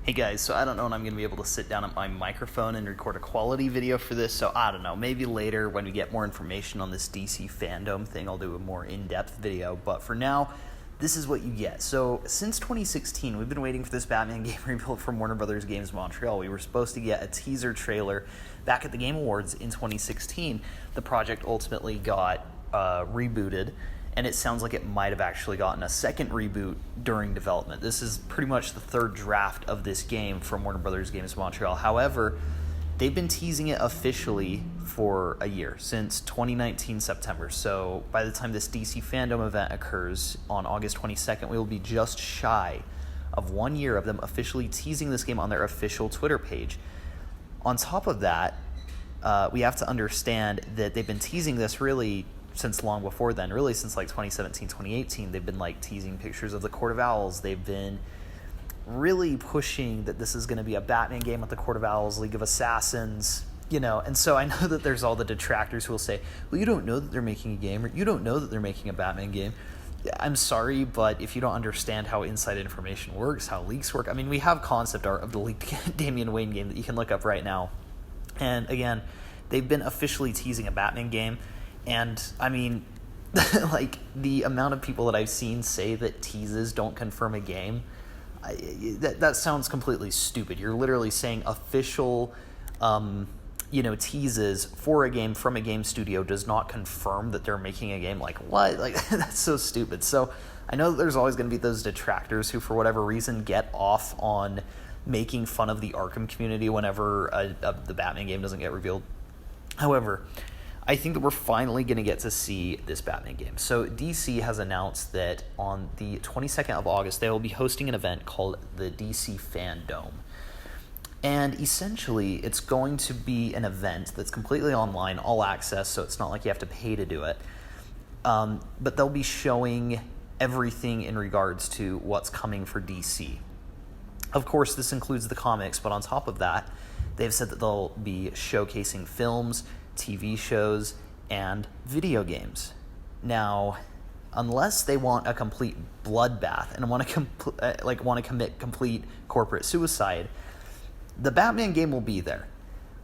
Hey guys, so I don't know when I'm going to be able to sit down at my microphone and record a quality video for this, so I don't know, maybe later when we get more information on this DC Fandome thing, I'll do a more in-depth video, but for now, this is what you get. So, since 2016, we've been waiting for this Batman game rebuild from Warner Brothers Games Montreal. We were supposed to get a teaser trailer back at the Game Awards in 2016. The project ultimately got rebooted, and it sounds like it might have actually gotten a second reboot during development. This is pretty much the third draft of this game from Warner Brothers Games Montreal. However, they've been teasing it officially for a year, since 2019 September. So by the time this DC Fandome event occurs on August 22nd, we will be just shy of 1 year of them officially teasing this game on their official Twitter page. On top of that, we have to understand that they've been teasing this really since long before then, really since like 2017, 2018. They've been like teasing pictures of the Court of Owls. They've been really pushing that this is going to be a Batman game with the Court of Owls, League of Assassins, you know. And so I know that there's all the detractors who will say, well, you don't know that they're making a game, or you don't know that they're making a Batman game. I'm sorry, but if you don't understand how inside information works, how leaks work, I mean, we have concept art of the leaked Damian Wayne game that you can look up right now. And again, they've been officially teasing a Batman game. And, I mean, like, the amount of people that I've seen say that teases don't confirm a game, that sounds completely stupid. You're literally saying official, teases for a game from a game studio does not confirm that they're making a game. Like, what? Like, that's so stupid. So, I know that there's always going to be those detractors who, for whatever reason, get off on making fun of the Arkham community whenever the Batman game doesn't get revealed. However, I think that we're finally going to get to see this Batman game. So DC has announced that on the 22nd of August, they will be hosting an event called the DC Fandome. And essentially, it's going to be an event that's completely online, all access, so it's not like you have to pay to do it. But they'll be showing everything in regards to what's coming for DC. Of course, this includes the comics, but on top of that, they've said that they'll be showcasing films, TV shows, and video games. Now, unless they want a complete bloodbath and want to commit complete corporate suicide, the Batman game will be there.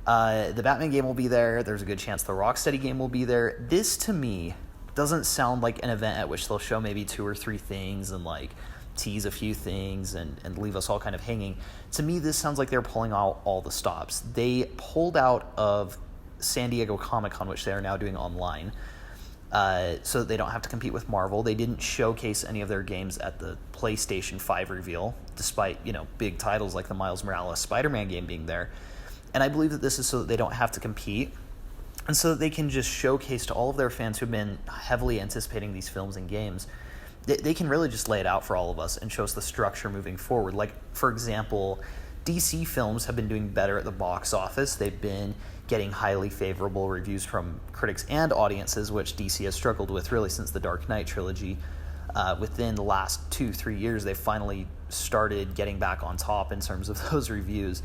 The Batman game will be there. There's a good chance the Rocksteady game will be there. This, to me, doesn't sound like an event at which they'll show maybe 2 or 3 things and like tease a few things and leave us all kind of hanging. To me, this sounds like they're pulling out all the stops. They pulled out of San Diego Comic-Con, which they are now doing online, so that they don't have to compete with Marvel. They didn't showcase any of their games at the PlayStation 5 reveal, despite, big titles like the Miles Morales Spider-Man game being there. And I believe that this is so that they don't have to compete, and so that they can just showcase to all of their fans who've been heavily anticipating these films and games. They can really just lay it out for all of us and show us the structure moving forward. Like, for example, DC films have been doing better at the box office. They've been getting highly favorable reviews from critics and audiences, which DC has struggled with really since the Dark Knight trilogy. Within the last 2-3 years, they've finally started getting back on top in terms of those reviews.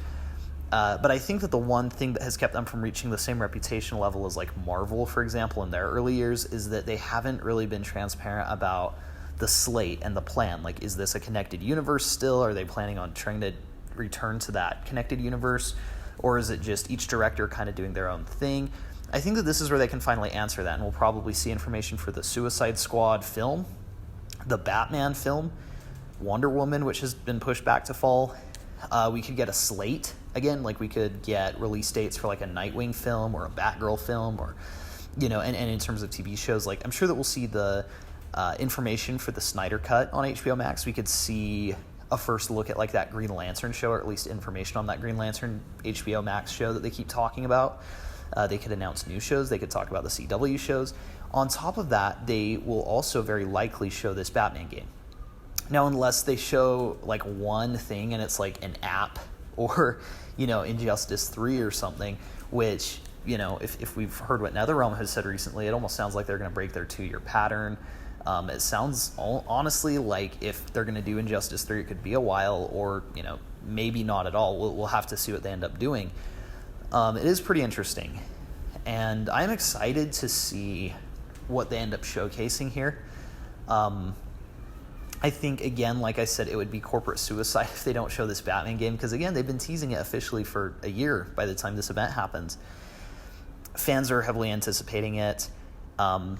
But I think that the one thing that has kept them from reaching the same reputation level as like Marvel, for example, in their early years, is that they haven't really been transparent about the slate and the plan. Like, is this a connected universe still? Are they planning on trying to return to that connected universe? Or is it just each director kind of doing their own thing? I think that this is where they can finally answer that, and we'll probably see information for the Suicide Squad film, the Batman film, Wonder Woman, which has been pushed back to fall. We could get a slate again, like we could get release dates for like a Nightwing film or a Batgirl film, or and in terms of TV shows, like I'm sure that we'll see the information for the Snyder Cut on HBO Max. We could see a first look at like that Green Lantern show, or at least information on that Green Lantern HBO Max show that they keep talking about. They could announce new shows. They could talk about the CW shows. On top of that, they will also very likely show this Batman game. Now, unless they show like one thing and it's like an app or, Injustice 3 or something, which, if we've heard what NetherRealm has said recently, it almost sounds like they're going to break their 2-year pattern. It sounds honestly like if they're going to do Injustice 3, it could be a while, or, maybe not at all. We'll have to see what they end up doing. It is pretty interesting, and I'm excited to see what they end up showcasing here. I think, again, like I said, it would be corporate suicide if they don't show this Batman game, because, again, they've been teasing it officially for a year by the time this event happens. Fans are heavily anticipating it. And,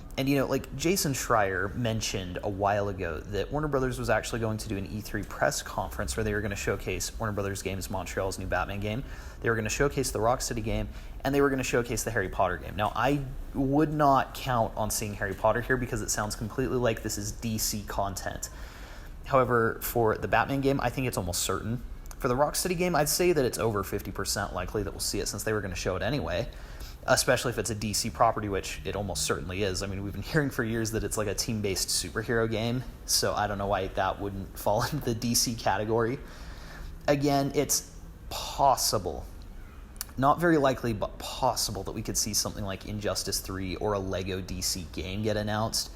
like Jason Schreier mentioned a while ago that Warner Brothers was actually going to do an E3 press conference where they were going to showcase Warner Brothers Games Montreal's new Batman game. They were going to showcase the Rocksteady game, and they were going to showcase the Harry Potter game. Now, I would not count on seeing Harry Potter here because it sounds completely like this is DC content. However, for the Batman game, I think it's almost certain. For the Rocksteady game, I'd say that it's over 50% likely that we'll see it since they were going to show it anyway. Especially if it's a DC property, which it almost certainly is. I mean, we've been hearing for years that it's like a team-based superhero game, so I don't know why that wouldn't fall into the DC category. Again, it's possible, not very likely, but possible that we could see something like Injustice 3 or a Lego DC game get announced,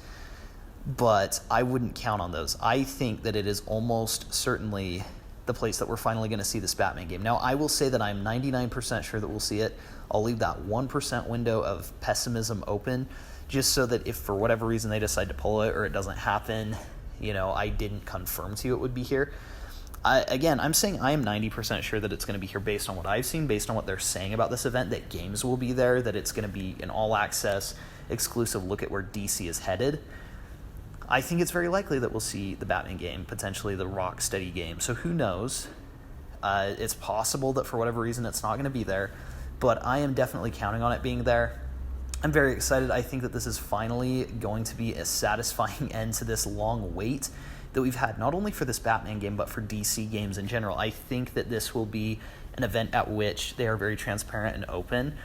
but I wouldn't count on those. I think that it is almost certainly the place that we're finally going to see this Batman game. Now, I will say that I'm 99% sure that we'll see it. I'll leave that 1% window of pessimism open just so that if for whatever reason they decide to pull it or it doesn't happen, I didn't confirm to you it would be here. I'm saying I am 90% sure that it's going to be here based on what I've seen, based on what they're saying about this event, that games will be there, that it's going to be an all-access, exclusive look at where DC is headed. I think it's very likely that we'll see the Batman game, potentially the Rocksteady game. So who knows? It's possible that for whatever reason it's not going to be there, but I am definitely counting on it being there. I'm very excited. I think that this is finally going to be a satisfying end to this long wait that we've had, not only for this Batman game, but for DC games in general. I think that this will be an event at which they are very transparent and open,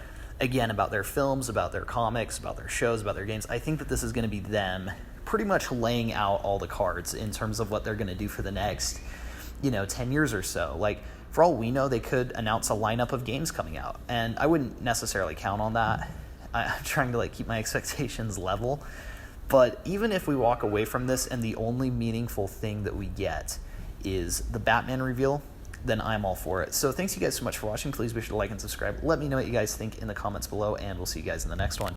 again, about their films, about their comics, about their shows, about their games. I think that this is going to be them pretty much laying out all the cards in terms of what they're going to do for the next, 10 years or so. Like, for all we know, they could announce a lineup of games coming out, and I wouldn't necessarily count on that. I'm trying to keep my expectations level, but even if we walk away from this and the only meaningful thing that we get is the Batman reveal, then I'm all for it. So thanks you guys so much for watching. Please be sure to like and subscribe. Let me know what you guys think in the comments below, and we'll see you guys in the next one.